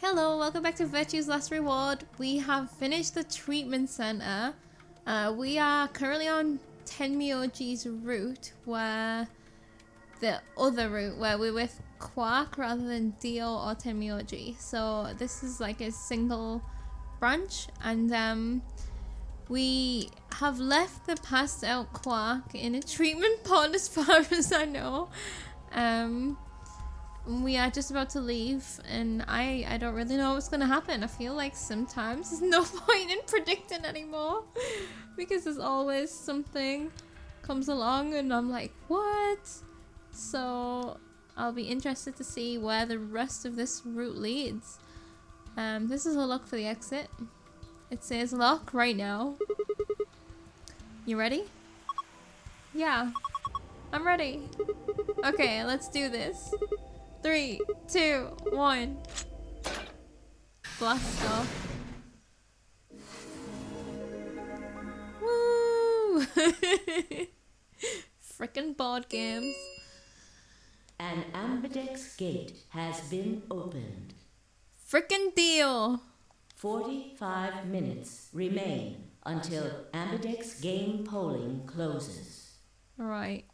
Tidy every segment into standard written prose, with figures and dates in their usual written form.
Hello, welcome back to Virtue's Last Reward. We have finished the treatment center. We are currently on Tenmyoji's route, where the other route where we're with Quark rather than Dio or Tenmyoji. So this is like a single branch, and we have left the passed out Quark in a treatment pod as far as I know. We are just about to leave, and I don't really know what's gonna happen. I feel like sometimes there's no point in predicting anymore because there's always something comes along and I'm like, what? So I'll be interested to see where the rest of this route leads. This is a look for the exit. It says lock right now. You ready? Yeah, I'm ready. Okay, let's do this. 3, 2, 1. Blast off. Woo! Frickin' board games. An ambidex gate has been opened. Frickin' deal. 45 minutes remain until ambidex game polling closes. Alright.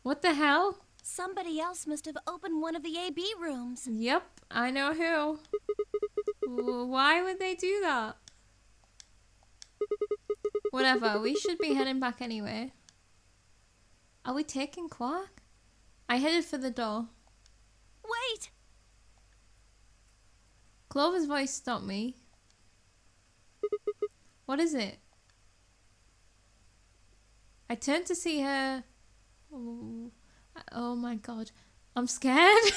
What the hell? Somebody else must have opened one of the AB rooms. Yep, I know who. Why would they do that? Whatever, we should be heading back anyway. Are we taking Quark? I headed for the door. Wait! Clover's voice stopped me. What is it? I turned to see her. Oh my god. I'm scared.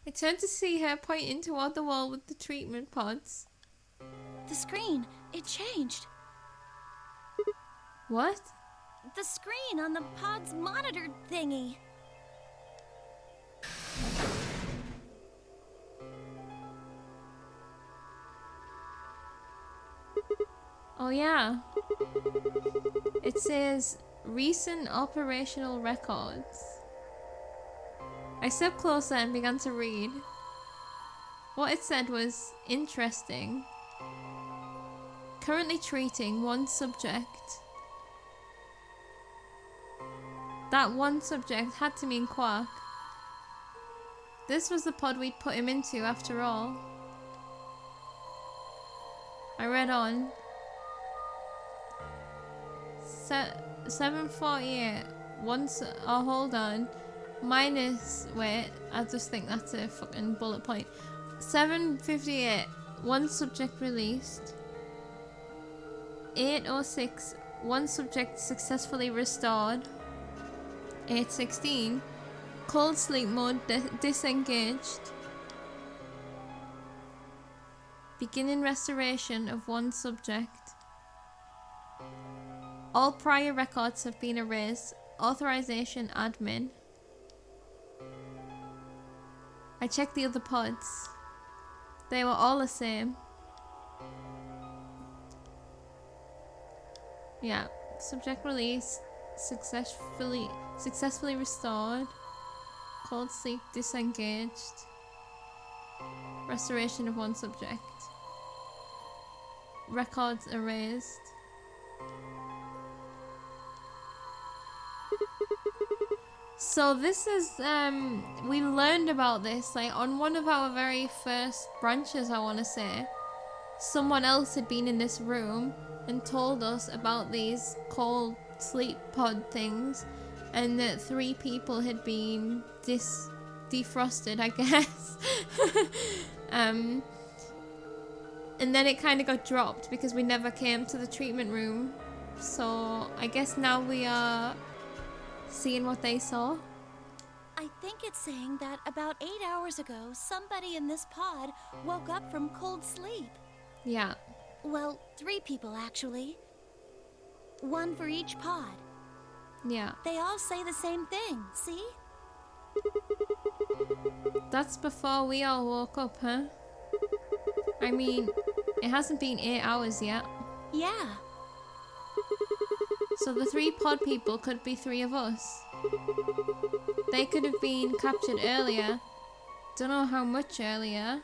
I turned to see her pointing toward the wall with the treatment pods. The screen, it changed. What? The screen on the pod's monitor thingy. Oh yeah. It says recent operational records. I stepped closer and began to read. What it said was interesting. Currently treating one subject. That one subject had to mean Quark. This was the pod we'd put him into after all. I read on. 748. Oh, hold on. Wait, I just think that's a fucking bullet point. 758. One subject released. 806. One subject successfully restored. 816. Cold sleep mode disengaged. Beginning restoration of one subject. All prior records have been erased. Authorization admin. I checked the other pods. They were all the same. Yeah. Subject release. Successfully restored. Cold sleep disengaged. Restoration of one subject. Records erased. So this is, we learned about this, like, on one of our very first branches, I want to say. Someone else had been in this room and told us about these cold sleep pod things, and that 3 people had been defrosted, I guess. And then it kind of got dropped because we never came to the treatment room. So I guess now we are seeing what they saw. I think it's saying that about 8 hours ago, somebody in this pod woke up from cold sleep. Yeah. Well, 3 people actually. 1 for each pod. Yeah. They all say the same thing, see? That's before we all woke up, huh? I mean, it hasn't been 8 hours yet. Yeah. So the 3 pod people could be 3 of us. They could have been captured earlier don't know how much earlier.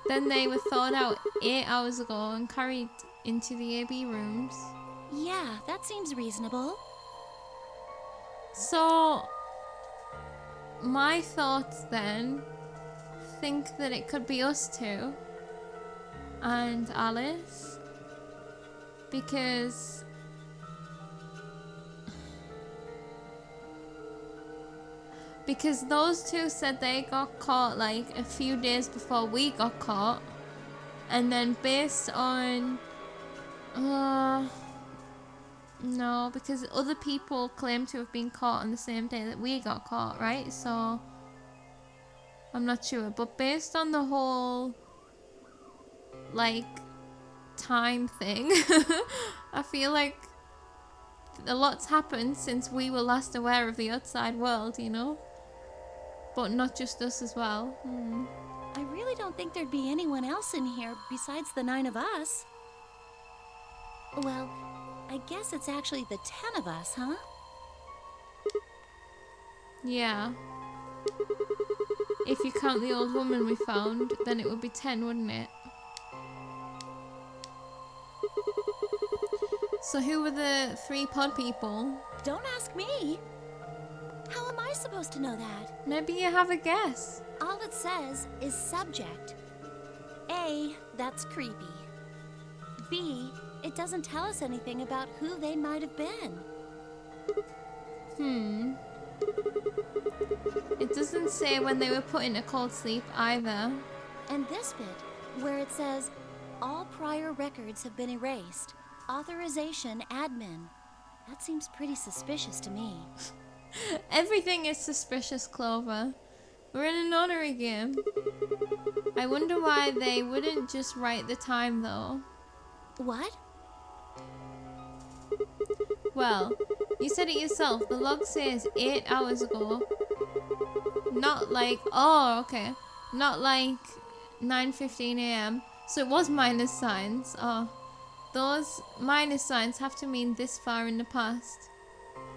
Then they were thawed out 8 hours ago and carried into the AB rooms. Yeah, that seems reasonable. So, my thoughts then think that it could be us two and Alice, because those two said they got caught like a few days before we got caught, and then based on no, because other people claim to have been caught on the same day that we got caught, right? So I'm not sure, but based on the whole like time thing, I feel like a lot's happened since we were last aware of the outside world, you know? But not just us as well. I really don't think there'd be anyone else in here besides the 9 of us. Well, I guess it's actually the 10 of us, huh? Yeah. If you count the old woman we found, then it would be 10, wouldn't it? So who were the 3 pod people? Don't ask me. How am I supposed to know that? Maybe you have a guess. All it says is subject. A, that's creepy. B, it doesn't tell us anything about who they might have been. It doesn't say when they were put into cold sleep either. And this bit, where it says, all prior records have been erased. Authorization admin. That seems pretty suspicious to me. Everything is suspicious, Clover. We're in a Nonary game. I wonder why they wouldn't just write the time though. What? Well, you said it yourself. The log says 8 hours ago. Not like, oh, okay. Not like 9:15 a.m. So it was minus signs. Oh, those minus signs have to mean this far in the past.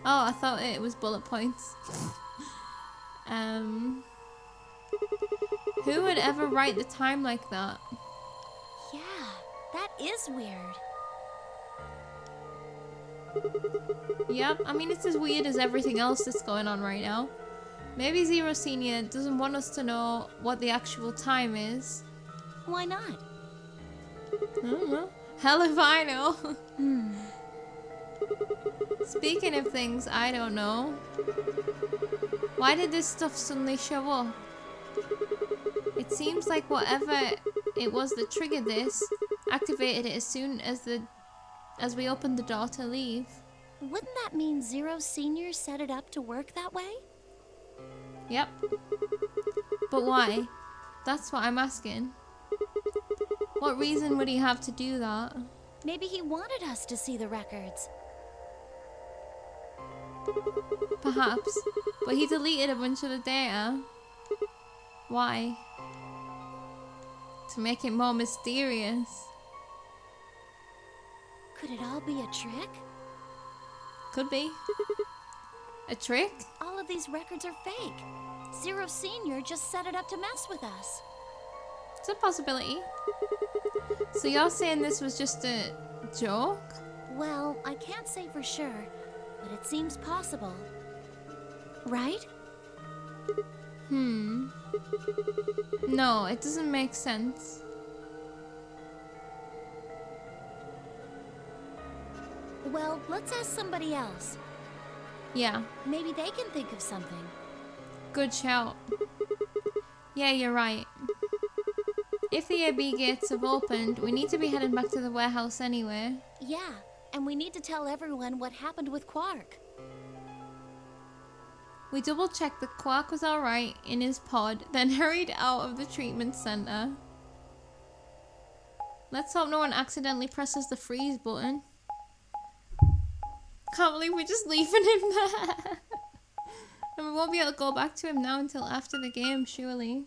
Oh, I thought it was bullet points. Who would ever write the time like that? Yeah, that is weird. Yep, I mean it's as weird as everything else that's going on right now. Maybe Zero Senior doesn't want us to know what the actual time is. Why not? I don't know. Hell if I know. Speaking of things I don't know, why did this stuff suddenly show up? It seems like whatever it was that triggered this activated it as soon as we opened the door to leave. Wouldn't that mean Zero Senior set it up to work that way? Yep. But why? That's what I'm asking. What reason would he have to do that? Maybe he wanted us to see the records. Perhaps. But he deleted a bunch of the data. Why? To make it more mysterious. Could it all be a trick? Could be. A trick? All of these records are fake. Zero Senior just set it up to mess with us. It's a possibility. So you're saying this was just a joke? Well, I can't say for sure, but it seems possible. Right? No, it doesn't make sense. Well, let's ask somebody else. Yeah, Maybe they can think of something. good shout. Yeah, you're right. If the AB gates have opened, we need to be heading back to the warehouse anyway. Yeah, and we need to tell everyone what happened with Quark. We double-checked that Quark was alright in his pod, then hurried out of the treatment center. Let's hope no one accidentally presses the freeze button. Can't believe we're just leaving him there. And we won't be able to go back to him now until after the game, surely.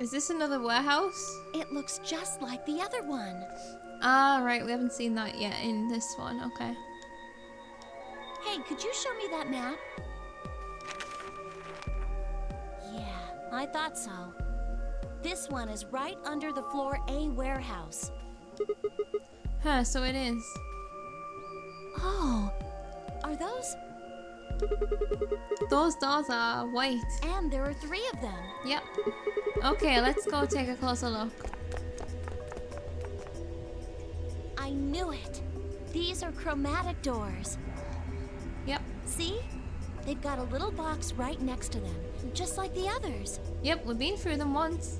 Is this another warehouse? It looks just like the other one. Ah, right, we haven't seen that yet in this one, okay. Hey, could you show me that map? Yeah, I thought so. This one is right under the floor A warehouse. Huh, so it is. Oh, are those? Those doors are white. And there are 3 of them. Yep. Okay, let's go take a closer look. I knew it. These are chromatic doors. Yep. See? They've got a little box right next to them, just like the others. Yep, we've been through them once.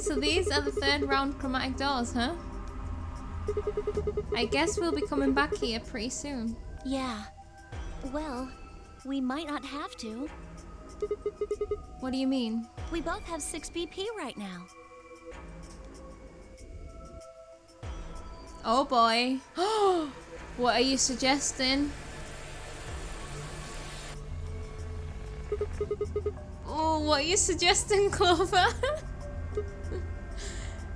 So these are the 3rd round chromatic doors, huh? I guess we'll be coming back here pretty soon. Yeah. Well, we might not have to. What do you mean? We both have 6 BP right now. Oh boy. What are you suggesting? Oh, what are you suggesting, Clover?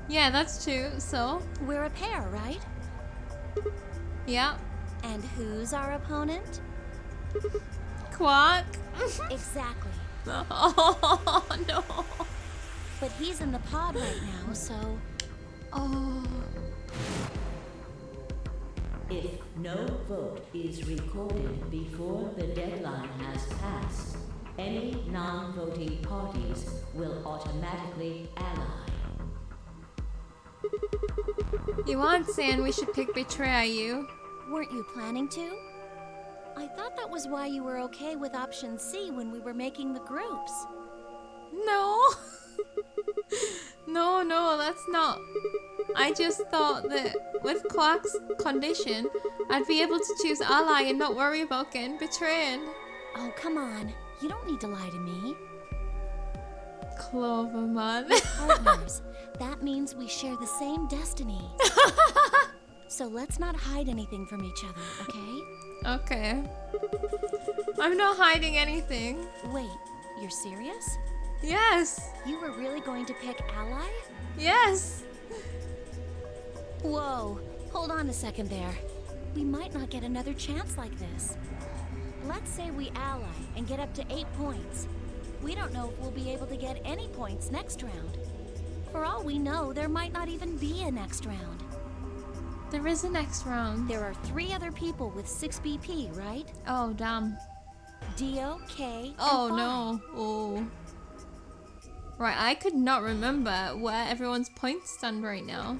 Yeah, that's true, so? We're a pair, right? Yeah. And who's our opponent? Quark. Exactly. Oh, no. But he's in the pod right now, so... Oh. If no vote is recorded before the deadline has passed, any non-voting parties will automatically ally. You aren't saying we should pick Betray, are you? Weren't you planning to? I thought that was why you were okay with option C when we were making the groups. No. No, that's not. I just thought that with Quark's condition, I'd be able to choose ally and not worry about getting betrayed. Oh, come on. You don't need to lie to me. Clover, man. Partners. That means we share the same destiny. So let's not hide anything from each other, okay? Okay. I'm not hiding anything. Wait, you're serious? Yes. You were really going to pick ally? Yes. Whoa, hold on a second there. We might not get another chance like this. Let's say we ally and get up to 8 points. We don't know if we'll be able to get any points next round. For all we know, there might not even be a next round. There is a next round. There are 3 other people with 6 BP, right? Oh, damn. Dio, K, Oh, and no. Oh. Right, I could not remember where everyone's points stand right now.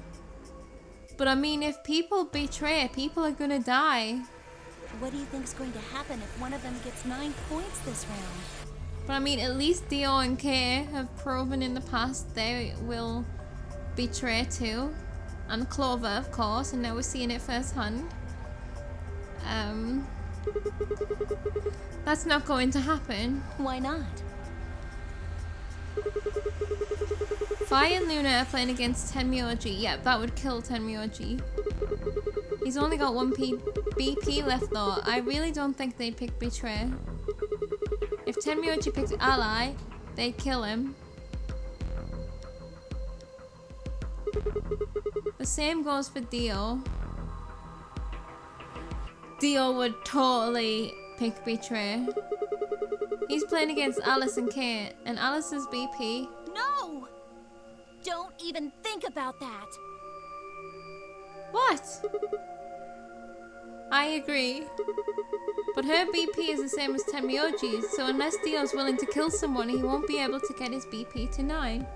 But I mean, if people betray, people are gonna die. What do you think's going to happen if one of them gets 9 points this round? But I mean, at least Dio and K have proven in the past they will betray too. And Clover, of course, and now we're seeing it firsthand. That's not going to happen. Why not? Fi and Luna are playing against Tenmyoji. Yep, that would kill Tenmyoji. He's only got 1 BP left though. I really don't think they'd pick Betray. If Tenmyoji picked Ally, they'd kill him. The same goes for Dio. Dio would totally pick Betray. He's playing against Alice and Kate, and Alice's BP. No! Don't even think about that. What? I agree. But her BP is the same as Tenmyoji's, so unless Dio's willing to kill someone, he won't be able to get his BP to 9.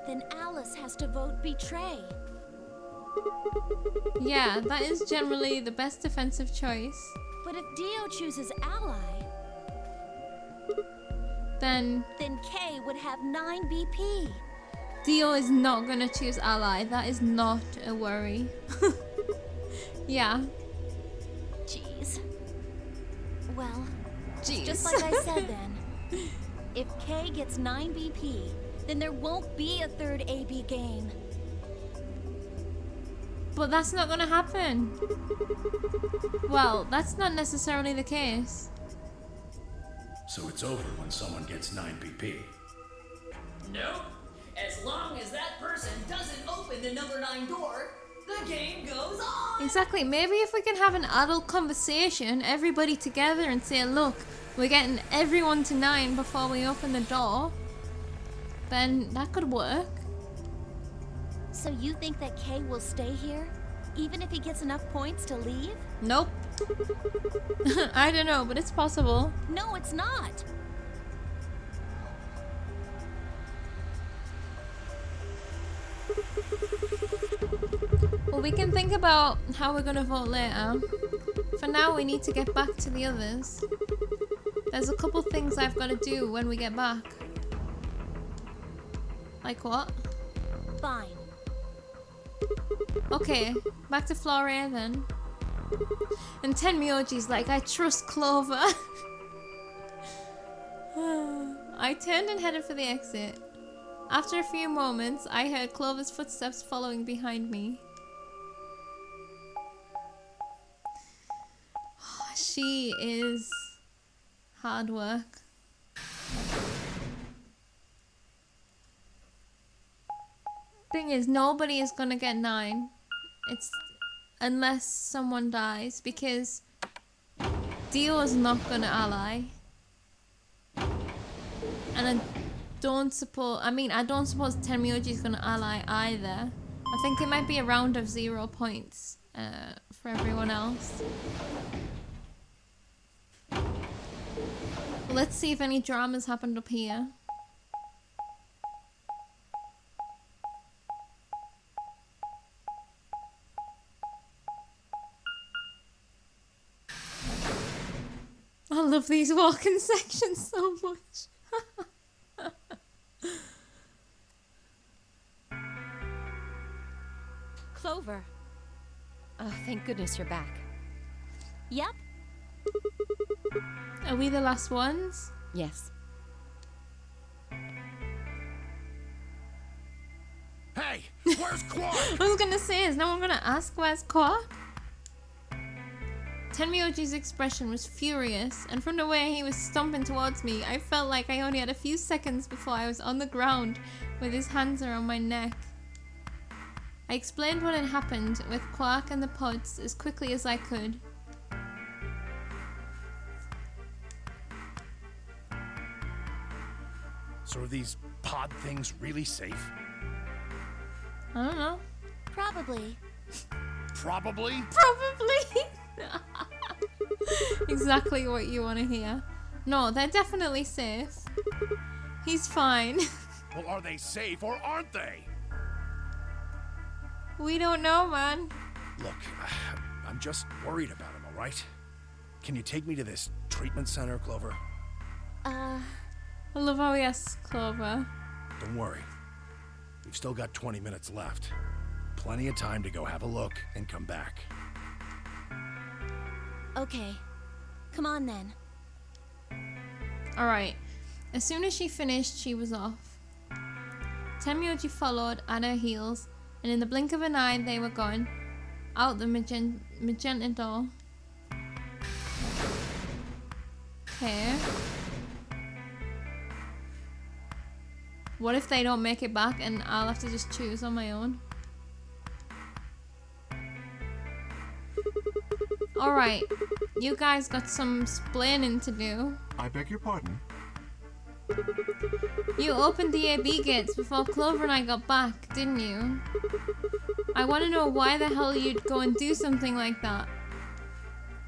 Then Alice has to vote Betray. Yeah, that is generally the best defensive choice. But if Dio chooses Ally, Then K would have 9 BP. Dio is not gonna choose Ally. That is not a worry. Yeah. Jeez. Well, Jeez. just like I said then. If K gets 9 BP, then there won't be a 3rd AB game. But that's not gonna happen. Well, that's not necessarily the case. So it's over when someone gets 9 BP. Nope. open the number 9 door, the game goes on! Exactly. Maybe if we can have an adult conversation, everybody together, and say, look, we're getting everyone to 9 before we open the door, then that could work. So you think that Kay will stay here? Even if he gets enough points to leave? Nope. I don't know, but it's possible. No, it's not. Well, we can think about how we're gonna vote later. For now, we need to get back to the others. There's a couple things I've got to do when we get back. Like what? Fine. Okay, back to floor A then. And Tenmyoji's like, I trust Clover. I turned and headed for the exit. After a few moments, I heard Clover's footsteps following behind me. She is hard work. Thing is, nobody is gonna get 9. It's unless someone dies, because Dio's not gonna ally. And I don't suppose Tenmyoji's gonna ally either. I think it might be a round of 0 points for everyone else. Let's see if any dramas happened up here. I love these walking sections so much. Clover. Oh, thank goodness you're back. Yep. Are we the last ones? Yes. Hey, where's Quark? I was gonna say, is no one gonna ask where's Quark? Tenmyoji's expression was furious, and from the way he was stomping towards me, I felt like I only had a few seconds before I was on the ground with his hands around my neck. I explained what had happened with Quark and the pods as quickly as I could. So are these pod things really safe? I don't know. Probably. Probably? Probably! Exactly what you want to hear. No, they're definitely safe. He's fine. Well, are they safe or aren't they? We don't know, man. Look, I'm just worried about him, all right? Can you take me to this treatment center, Clover? I love how he asks Clover. Don't worry. We've still got 20 minutes left. Plenty of time to go have a look and come back. Okay. Come on then. Alright. As soon as she finished, she was off. Tenmyoji followed at her heels, and in the blink of an eye, they were gone. Out the magenta door. Okay. What if they don't make it back and I'll have to just choose on my own? Alright, you guys got some splaining to do. I beg your pardon? You opened the AB gates before Clover and I got back, didn't you? I want to know why the hell you'd go and do something like that.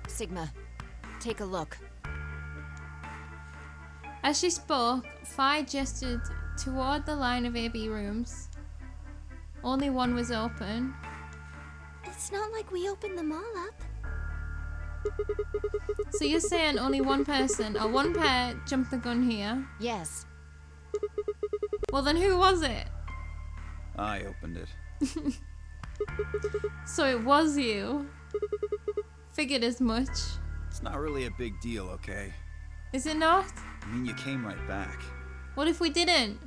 Sigma, take a look. As she spoke, Phi gestured toward the line of AB rooms. Only one was open. It's not like we opened them all up. So you're saying only one person or one pair jumped the gun here? Yes. Well then who was it? I opened it. So it was you. Figured as much. It's not really a big deal, okay? Is it not? I mean, you came right back. What if we didn't?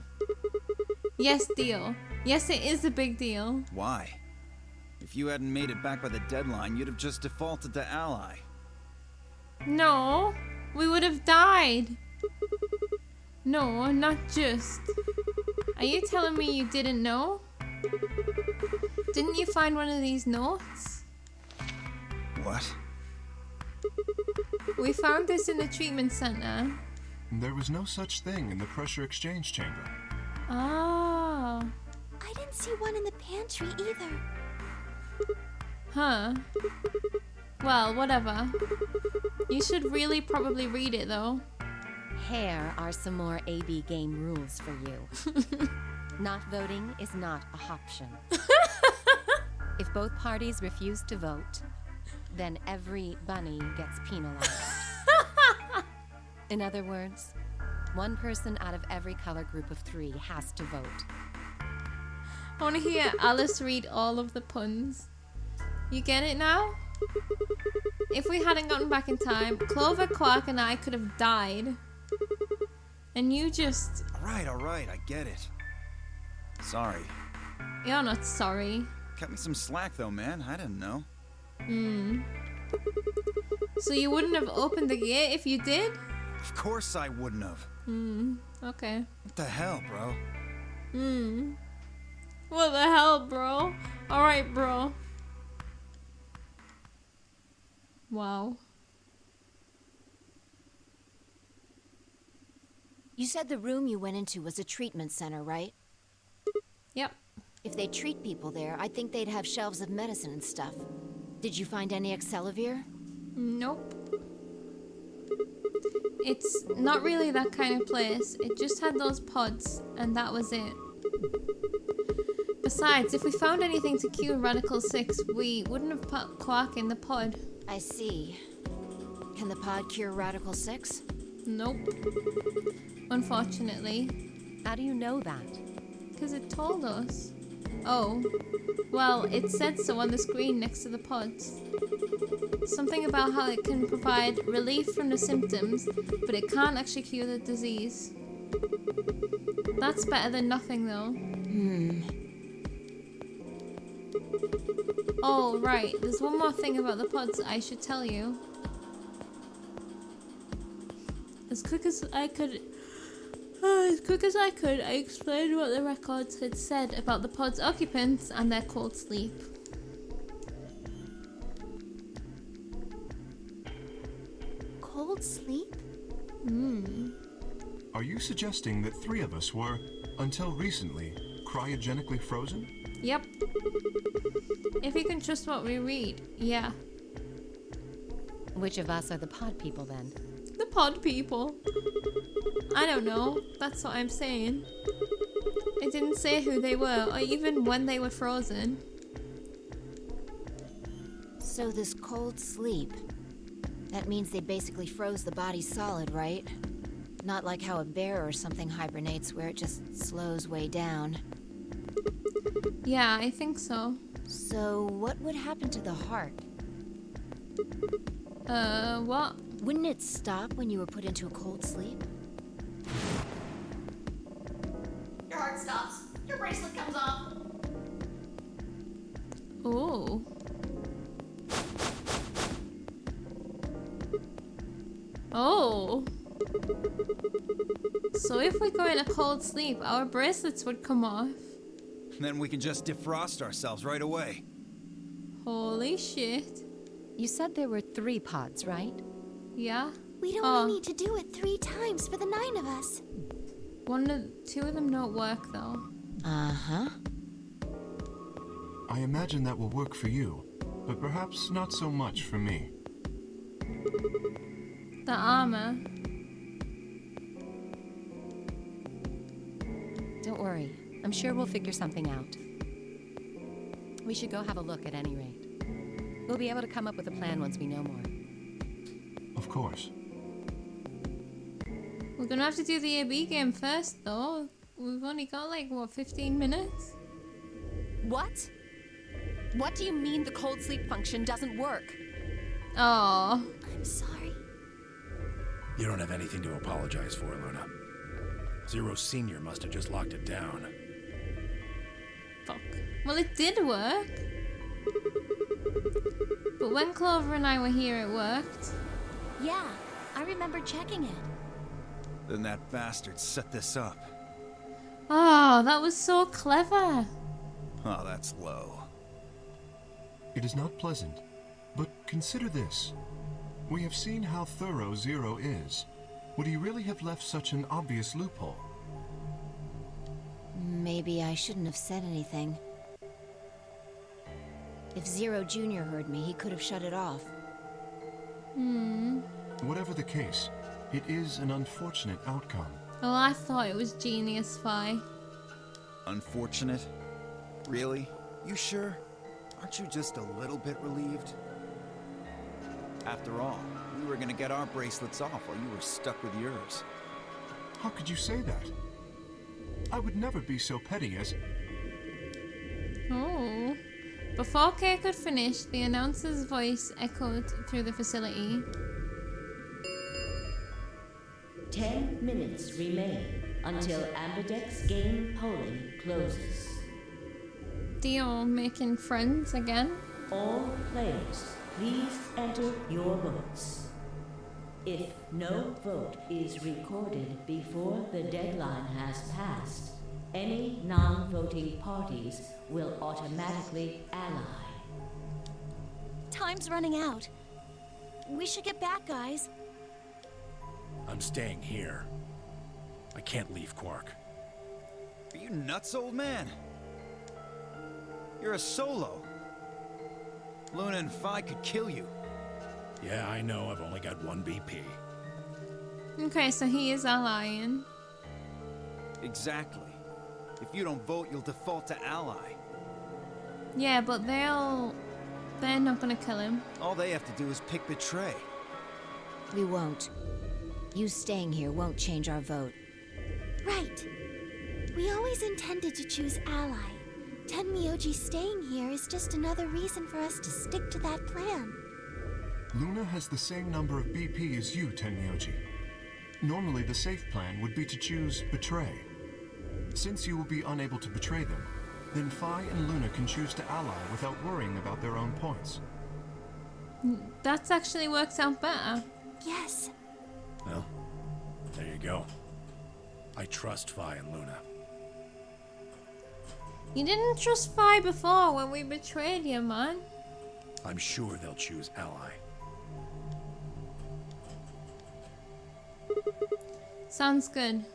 Yes, deal. Yes, it is a big deal. Why? If you hadn't made it back by the deadline, you'd have just defaulted to ally. No, we would have died. No, not just. Are you telling me you didn't know? Didn't you find one of these notes? What? We found this in the treatment center. There was no such thing in the pressure exchange chamber. Oh. I didn't see one in the pantry either. Huh. Well, whatever. You should really probably read it though. Here are some more AB game rules for you. Not voting is not a option. If both parties refuse to vote, then every bunny gets penalized. In other words, one person out of every color group of 3 has to vote. I want to hear Alice read all of the puns. You get it now? If we hadn't gotten back in time, Clover, Quark, and I could have died. And you just... Alright, I get it. Sorry. You're not sorry. Cut me some slack though, man. I didn't know. So you wouldn't have opened the gate if you did? Of course I wouldn't have. Okay. What the hell, bro? What the hell, bro? Alright, bro. Wow. You said the room you went into was a treatment center, right? Yep. If they treat people there, I'd think they'd have shelves of medicine and stuff. Did you find any Accelavir? Nope. It's not really that kind of place. It just had those pods, and that was it. Besides, if we found anything to cure Radical 6, we wouldn't have put Quark in the pod. I see. Can the pod cure Radical 6? Nope. Unfortunately. How do you know that? Because it told us. Oh. Well, it said so on the screen next to the pods. Something about how it can provide relief from the symptoms, but it can't actually cure the disease. That's better than nothing, though. Oh, right. There's one more thing about the pods I should tell you. As quick as I could, I explained what the records had said about the pod's occupants and their cold sleep. Cold sleep? Are you suggesting that 3 of us were, until recently, cryogenically frozen? Yep. If you can trust what we read, yeah. Which of us are the pod people then? The pod people. I don't know. That's what I'm saying. It didn't say who they were, or even when they were frozen. So this cold sleep, that means they basically froze the body solid, right? Not like how a bear or something hibernates where it just slows way down. Yeah, I think so. So what would happen to the heart? What? Wouldn't it stop when you were put into a cold sleep? Your heart stops. Your bracelet comes off. Oh. Oh. So if we go in a cold sleep, our bracelets would come off. Then we can just defrost ourselves right away. Holy shit. You said there were 3 pods, right? Yeah? We'd only need to do it 3 times for the 9 of us. 2 of them don't work though. Uh-huh. I imagine that will work for you, but perhaps not so much for me. The armor. Don't worry. I'm sure we'll figure something out. We should go have a look at any rate. We'll be able to come up with a plan once we know more. Of course. We're gonna have to do the AB game first though. We've only got like, what, 15 minutes? What? What do you mean the cold sleep function doesn't work? Oh. I'm sorry. You don't have anything to apologize for, Luna. Zero Senior must have just locked it down. Fuck. Well, it did work. But when Clover and I were here, it worked. Yeah, I remember checking it. Then that bastard set this up. Oh, that was so clever. Oh, that's low. It is not pleasant, but consider this. We have seen how thorough Zero is. Would he really have left such an obvious loophole? Maybe I shouldn't have said anything. If Zero Jr. heard me, he could have shut it off. Whatever the case, it is an unfortunate outcome. Oh, I thought it was genius, Fi. Unfortunate? Really? You sure? Aren't you just a little bit relieved? After all, we were gonna get our bracelets off while you were stuck with yours. How could you say that? I would never be so petty as... Oh. Before Kay could finish, the announcer's voice echoed through the facility. 10 minutes remain until Amberdeck's game polling closes. Dio making friends again? All players, please enter your votes. If no vote is recorded before the deadline has passed, any non-voting parties will automatically ally. Time's running out. We should get back, guys. I'm staying here. I can't leave Quark. Are you nuts, old man? You're a solo. Luna and Phi could kill you. Yeah, I know. I've only got one BP. Okay, so he is allying. Exactly. If you don't vote, you'll default to ally. Yeah, but they're not gonna kill him. All they have to do is pick Betray. We won't. You staying here won't change our vote. Right. We always intended to choose ally. Tenmyoji staying here is just another reason for us to stick to that plan. Luna has the same number of BP as you, Tenmyoji. Normally, the safe plan would be to choose Betray. Since you will be unable to betray them, then Phi and Luna can choose to ally without worrying about their own points. That actually works out better. Yes. Well, there you go. I trust Phi and Luna. You didn't trust Phi before when we betrayed you, man. I'm sure they'll choose ally. Sounds good.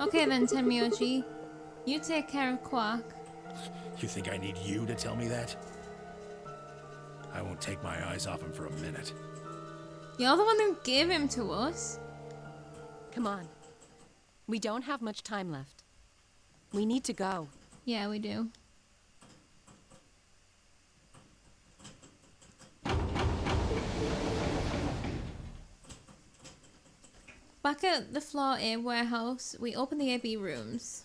Okay then, Tenmyoji. You take care of Quark. You think I need you to tell me that? I won't take my eyes off him for a minute. You're the one who gave him to us. Come on. We don't have much time left. We need to go. Yeah, we do. Back at the Floor A warehouse, we open the AB rooms.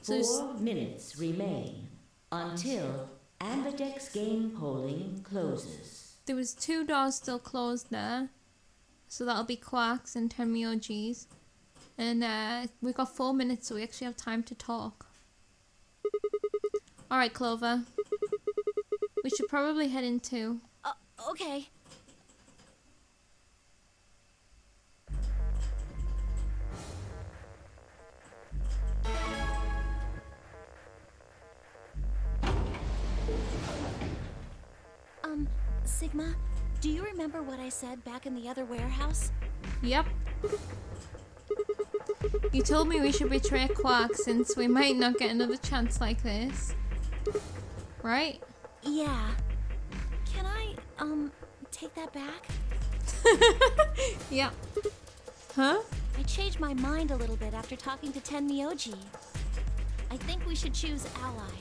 So 4 minutes remain until Amberdeck's game polling closes. there was 2 doors still closed there. So that'll be Quark's and Tenmyoji's. And we've got 4 minutes, so we actually have time to talk. Alright, Clover. We should probably head in too. Okay. Sigma, do you remember what I said back in the other warehouse? Yep. You told me we should betray Quark since we might not get another chance like this. Right? Yeah. Can I, take that back? Yep. Huh? I changed my mind a little bit after talking to Tenmyoji. I think we should choose ally.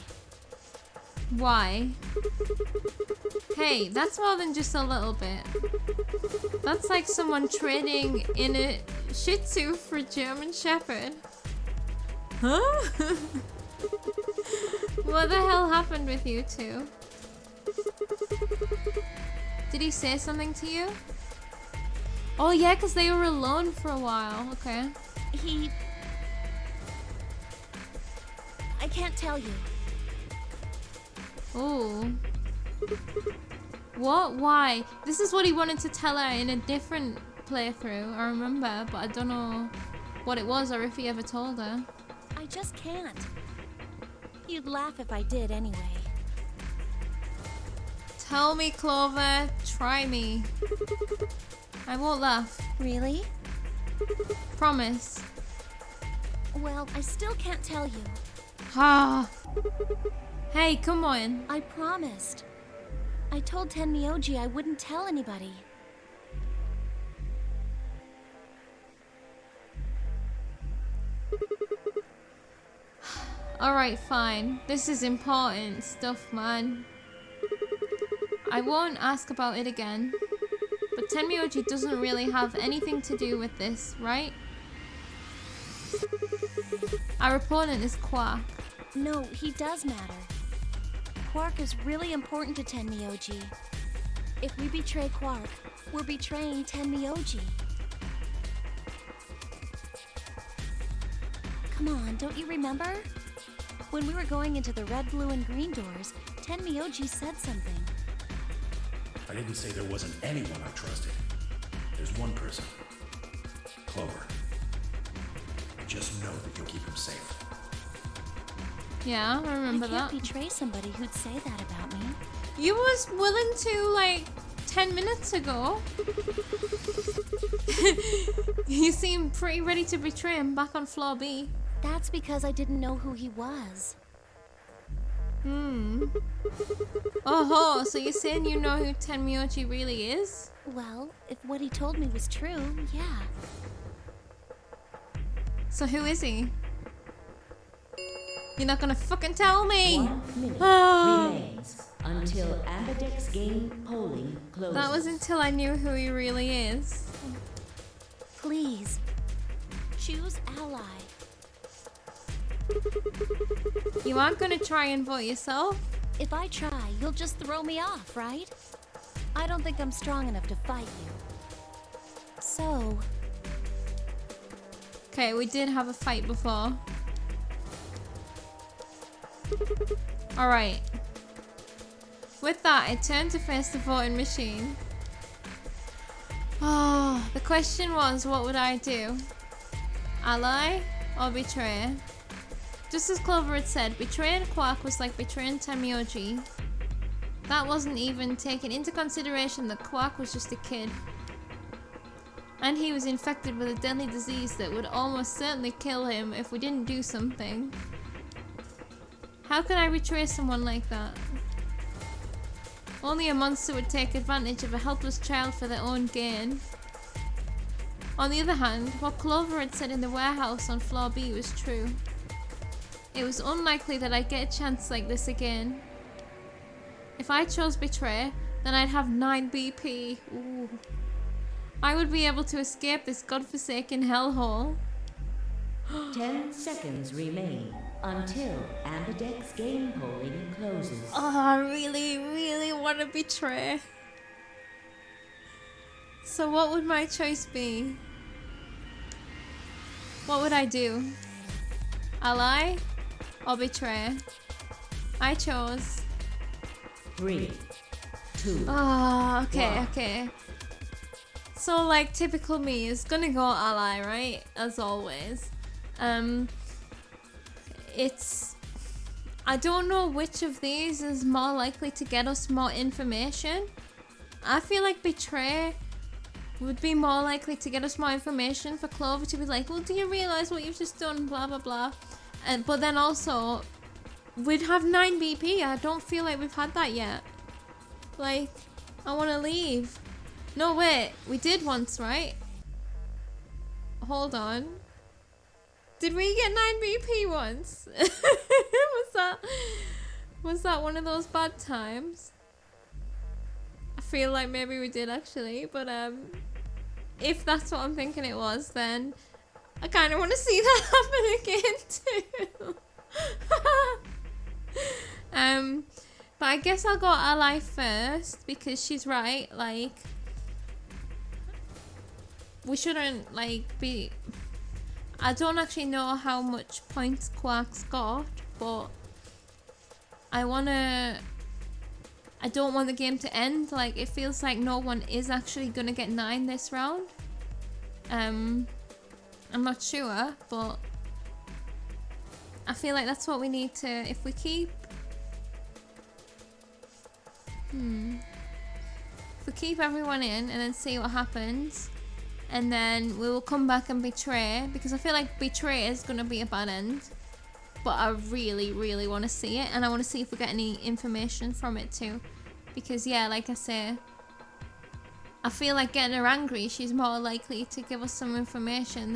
Why? Hey, that's more than just a little bit. That's like someone trading in a Shih Tzu for a German Shepherd. Huh? What the hell happened with you two? Did he say something to you? Oh yeah, because they were alone for a while. Okay. I can't tell you. Oh. What? Why? This is what he wanted to tell her in a different playthrough, I remember, but I don't know what it was or if he ever told her. I just can't. You'd laugh if I did anyway. Tell me, Clover. Try me. I won't laugh. Really? Promise. Well, I still can't tell you. Ah. Hey, come on. I promised. I told Tenmyoji I wouldn't tell anybody. Alright, fine. This is important stuff, man. I won't ask about it again. But Tenmyoji doesn't really have anything to do with this, right? Our opponent is Quark. No, he does matter. Quark is really important to Tenmyoji. If we betray Quark, we're betraying Tenmyoji. Come on, don't you remember? When we were going into the red, blue, and green doors, Tenmyoji said something. I didn't say there wasn't anyone I trusted. There's one person. Clover. I just know that you'll keep him safe. Yeah, I remember I that. can't betray somebody who'd say that about me. You was willing to, like, 10 minutes ago. You seem pretty ready to betray him back on floor B. That's because I didn't know who he was. Oh, so you're saying you know who Tenmyoji really is? Well, if what he told me was true, yeah. So who is he? You're not gonna fucking tell me! 1 minute remains until Ambidex game polling closes. That was until I knew who he really is. Please, choose ally. You aren't gonna try and vote yourself? If I try, you'll just throw me off, right? I don't think I'm strong enough to fight you. So... Okay, we did have a fight before. Alright. With that, I turned to face the voting machine. Oh, the question was, what would I do? Ally or betray? Just as Clover had said, betraying Quark was like betraying Tenmyoji. That wasn't even taking into consideration that Quark was just a kid. And he was infected with a deadly disease that would almost certainly kill him if we didn't do something. How could I betray someone like that? Only a monster would take advantage of a helpless child for their own gain. On the other hand, what Clover had said in the warehouse on floor B was true. It was unlikely that I'd get a chance like this again. If I chose betray, then I'd have 9 BP. Ooh. I would be able to escape this godforsaken hellhole. 10 seconds remain until Ambidex game polling closes. Oh, I really, really want to betray. So what would my choice be? What would I do? Ally or betray? I chose. 3, 2. Oh, okay, 1. okay. So, like, typical me is gonna go ally, right? As always. It's... I don't know which of these is more likely to get us more information. I feel like betray would be more likely to get us more information for Clover to be like, well, do you realise what you've just done? Blah, blah, blah. But then also, we'd have 9 BP. I don't feel like we've had that yet. Like, I want to leave. No, wait. We did once, right? Hold on. Did we get 9 BP once? Was that one of those bad times? I feel like maybe we did actually, but if that's what I'm thinking it was, then I kind of want to see that happen again too. But I guess I'll go ally first because she's right. Like, we shouldn't like be. I don't actually know how much points Quark's got, but I don't want the game to end. Like, it feels like no one is actually gonna get 9 this round. I'm not sure, but I feel like that's what we need to, if we keep everyone in and then see what happens, and then we will come back and betray, because I feel like betray is gonna be a bad end, but I really, really want to see it, and I want to see if we get any information from it too, because yeah, like I say, I feel like getting her angry, she's more likely to give us some information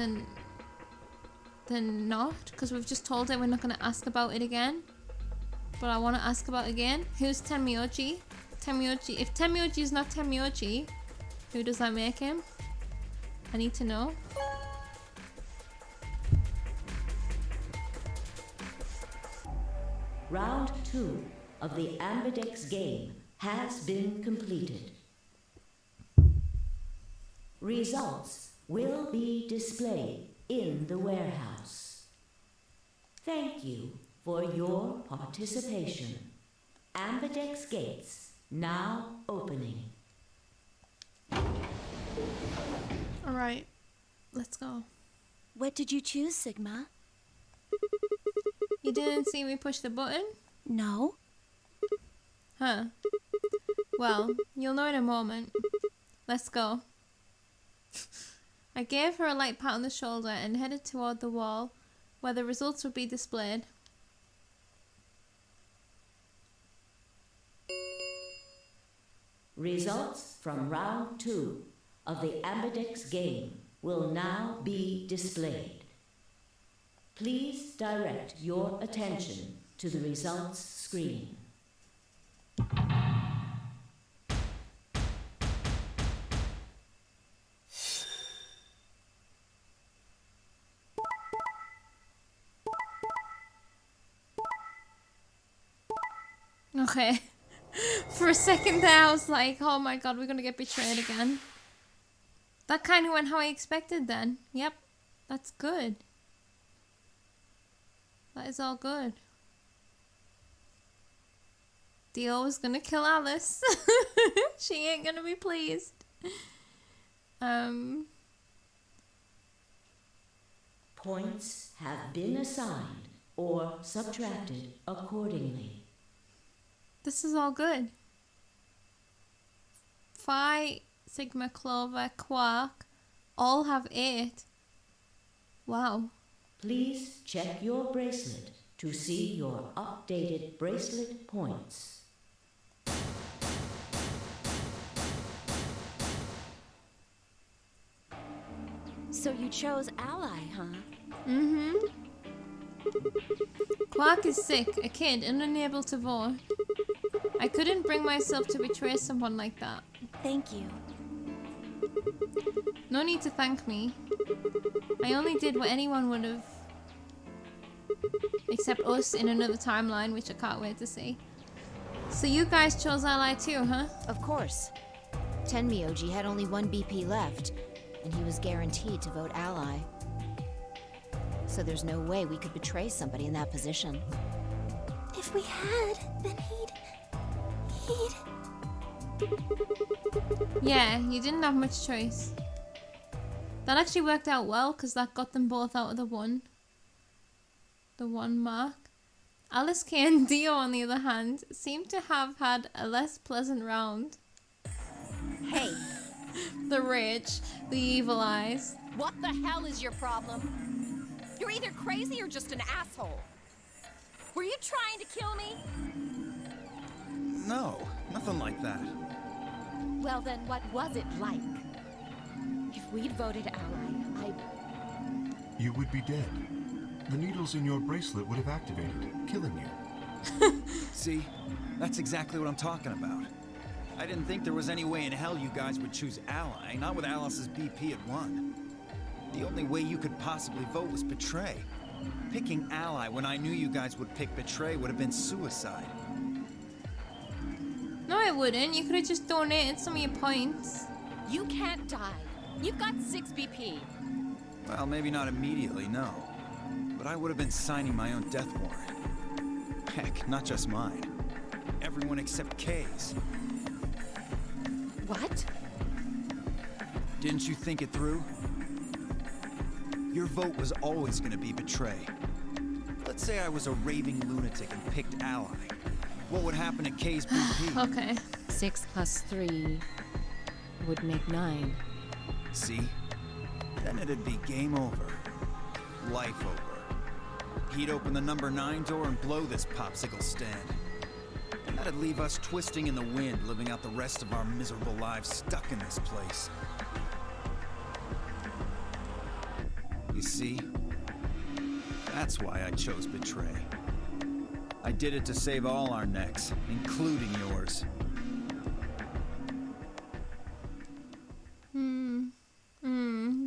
than not, because we've just told her we're not going to ask about it again. But I want to ask about it again. Who's Tenmyoji? Tenmyoji. If Tenmyoji is not Tenmyoji, who does that make him? I need to know. Round 2 of the Ambidex game has been completed. Results will be displayed in the warehouse. Thank you for your participation. Ambidex gates now opening. Alright, let's go. What did you choose, Sigma? You didn't see me push the button? No. Huh. Well, you'll know in a moment. Let's go. I gave her a light pat on the shoulder and headed toward the wall where the results would be displayed. Results from round 2 of the Ambidex game will now be displayed. Please direct your attention to the results screen. Okay. For a second there I was like, oh my god, we're gonna get betrayed again. That kind of went how I expected then. Yep. That's good. That is all good. Dio was gonna kill Alice. She ain't gonna be pleased. Points have been assigned or subtracted accordingly. This is all good. Phi, Sigma, Clover, Quark all have 8. Wow. Please check your bracelet to see your updated bracelet points. So you chose Ally, huh? Mm-hmm. Quark is sick, a kid, and unable to vote. I couldn't bring myself to betray someone like that. Thank you. No need to thank me. I only did what anyone would have. Except us in another timeline, which I can't wait to see. So you guys chose Ally too, huh? Of course. Tenmyoji had only 1 BP left, and he was guaranteed to vote Ally. So there's no way we could betray somebody in that position. If we had, then he'd... Yeah, you didn't have much choice. That actually worked out well, because that got them both out of the one mark. Alice Kay and Dio, on the other hand, seem to have had a less pleasant round. Hey, The rage, the evil eyes. what the hell is your problem? You're either crazy or just an asshole. Were you trying to kill me? No, nothing like that. Well then, what was it like? If we'd voted Ally, You would be dead. The needles in your bracelet would have activated, killing you. See? That's exactly what I'm talking about. I didn't think there was any way in hell you guys would choose Ally, not with Alice's BP at 1. The only way you could possibly vote was Betray. Picking Ally when I knew you guys would pick Betray would have been suicide. No, it wouldn't. You could have just donated some of your points. you can't die. You've got 6 BP. Well, maybe not immediately, no. But I would have been signing my own death warrant. Heck, not just mine. Everyone except Kay's. What? Didn't you think it through? Your vote was always gonna be betray. Let's say I was a raving lunatic and picked Ally. What would happen to K's BP? Okay. 6 plus 3 would make 9. See? Then it'd be game over. Life over. He'd open the number 9 door and blow this popsicle stand. And that'd leave us twisting in the wind, living out the rest of our miserable lives stuck in this place. You see? That's why I chose betray. I did it to save all our necks, including yours.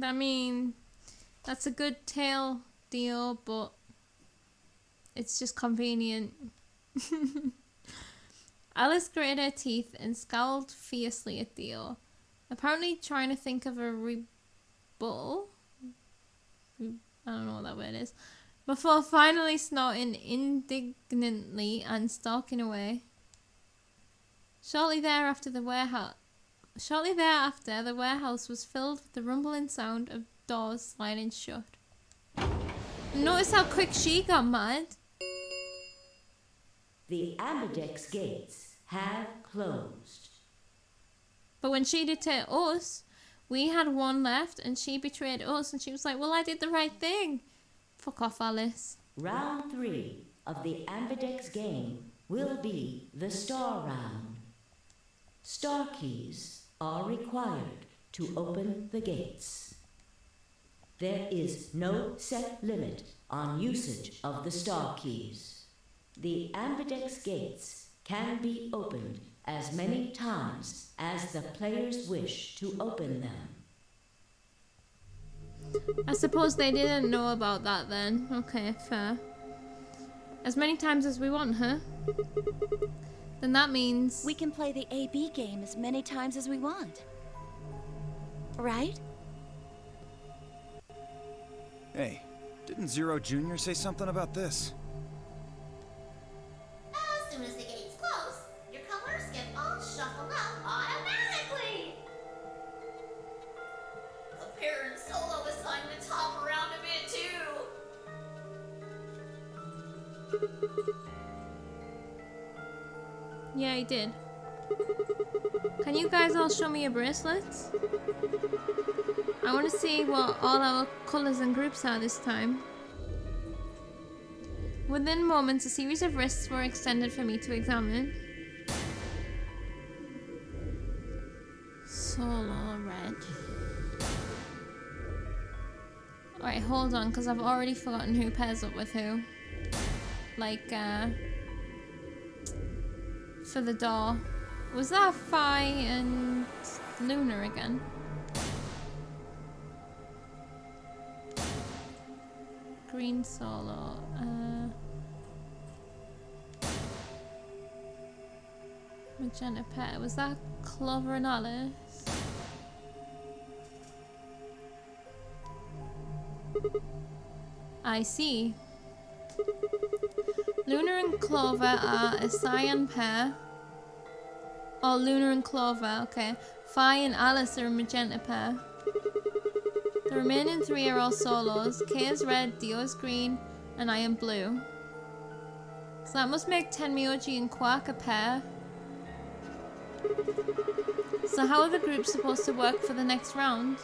I mean, that's a good tail deal, but it's just convenient. Alice gritted her teeth and scowled fiercely at Dio, apparently trying to think of a rebuttal. I don't know what that word is. Before finally snorting indignantly and stalking away. Shortly thereafter, the warehouse was filled with the rumbling sound of doors sliding shut. Notice how quick she got mad. The Ambidex gates have closed. But when she did to us, we had one left and she betrayed us and she was like, well, I did the right thing. Fuck off, Alice. Round 3 of the Ambidex game will be the Star Round. Star keys are required to open the gates. There is no set limit on usage of the star keys. The Ambidex gates can be opened as many times as the players wish to open them. I suppose they didn't know about that then. Okay, fair. As many times as we want, huh? Then that means... We can play the AB game as many times as we want. Right? Hey, didn't Zero Jr. say something about this? As soon as the gates close, your colors get all shuffled up automatically. The parent solo assigned to top around a bit too. Yeah, I did. Can you guys all show me your bracelets? I want to see what all our colours and groups are this time. Within moments, a series of wrists were extended for me to examine. Solo red. Alright, hold on, because I've already forgotten who pairs up with who. Like, for the door. Was that Phi and Luna again? Green solo. Magenta pair. Was that Clover and Alice? I see. Luna and Clover are a cyan pair. Oh, Luna and Clover, okay. Phi and Alice are a magenta pair. The remaining 3 are all solos. Kay is red, Dio is green, and I am blue. So that must make Tenmyoji and Quark a pair. So how are the groups supposed to work for the next round?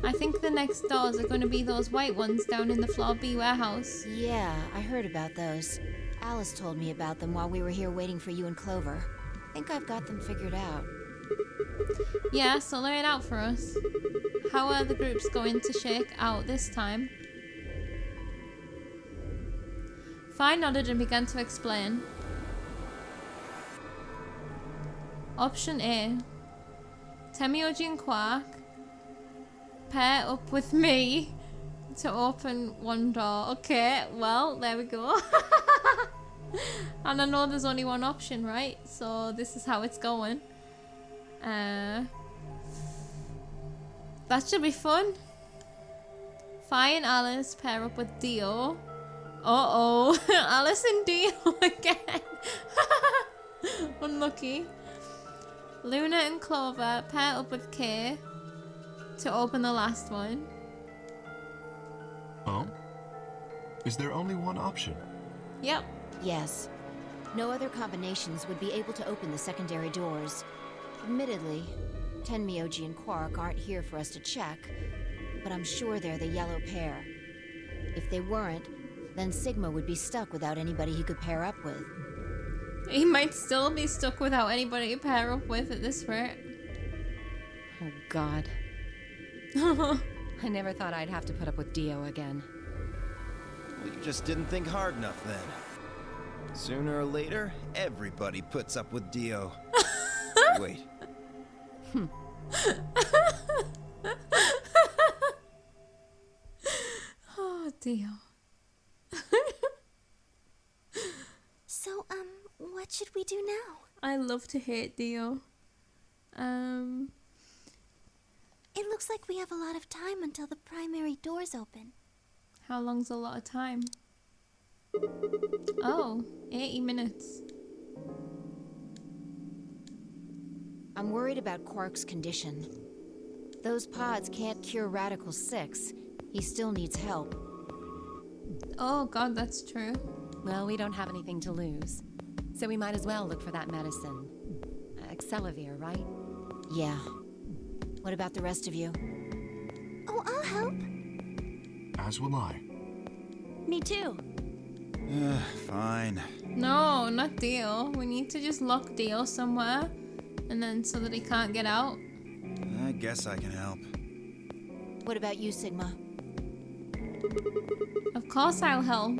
I think the next doors are going to be those white ones down in the Floor B warehouse. Yeah, I heard about those. Alice told me about them while we were here waiting for you and Clover. I think I've got them figured out. Yeah, so lay it out for us. How are the groups going to shake out this time? Phi nodded and began to explain. Option A. Tenmyoji and Quark pair up with me to open one door. Okay, well, there we go. And I know there's only one option, right? So this is how it's going. That should be fun. Phi and Alice pair up with Dio. Uh-oh. Alice and Dio again. Unlucky. Luna and Clover pair up with Kay to open the last one. Is there only one option? Yep. Yes. No other combinations would be able to open the secondary doors. Admittedly, Tenmyoji and Quark aren't here for us to check, but I'm sure they're the yellow pair. If they weren't, then Sigma would be stuck without anybody he could pair up with. He might still be stuck without anybody to pair up with at this rate. Oh, God. I never thought I'd have to put up with Dio again. Well, you just didn't think hard enough then. Sooner or later, everybody puts up with Dio. Wait. Oh, Dio. So, what should we do now? I love to hate Dio. It looks like we have a lot of time until the primary doors open. How long's a lot of time? Oh, 80 minutes. I'm worried about Quark's condition. Those pods can't cure Radical 6. He still needs help. Oh god, that's true. Well, we don't have anything to lose. So we might as well look for that medicine. Accelavir, right? Yeah. What about the rest of you? Oh, I'll help. As will I. Me too. Fine. No, not Dio. We need to just lock Dio somewhere. And then so that he can't get out. I guess I can help. What about you, Sigma? Of course I'll help.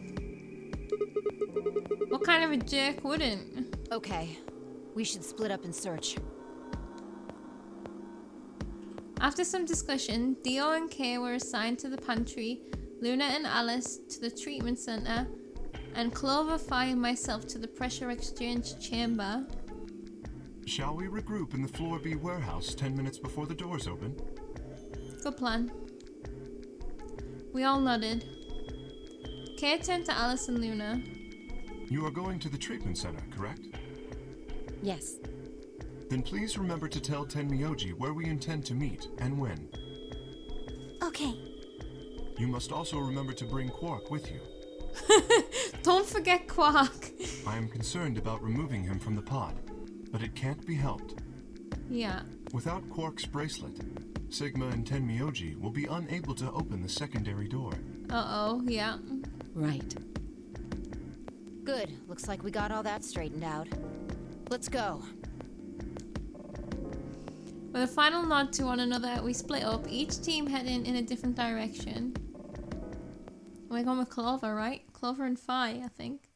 What kind of a jerk wouldn't? Okay. We should split up and search. After some discussion, Dio and Kay were assigned to the pantry, Luna and Alice to the treatment center, and Clover, Phi, and myself to the pressure exchange chamber. Shall we regroup in the Floor B warehouse 10 minutes before the doors open? Good plan. We all nodded. Kay turned to Alice and Luna. You are going to the treatment center, correct? Yes. Then please remember to tell Tenmyoji where we intend to meet and when. Okay. You must also remember to bring Quark with you. Don't forget Quark. I am concerned about removing him from the pod, but it can't be helped. Yeah. Without Quark's bracelet, Sigma and Tenmyoji will be unable to open the secondary door. Uh-oh, yeah. Right. Good. Looks like we got all that straightened out. Let's go. With a final nod to one another, we split up, each team heading in a different direction. We're going with Clover, right? Clover and Phi, I think.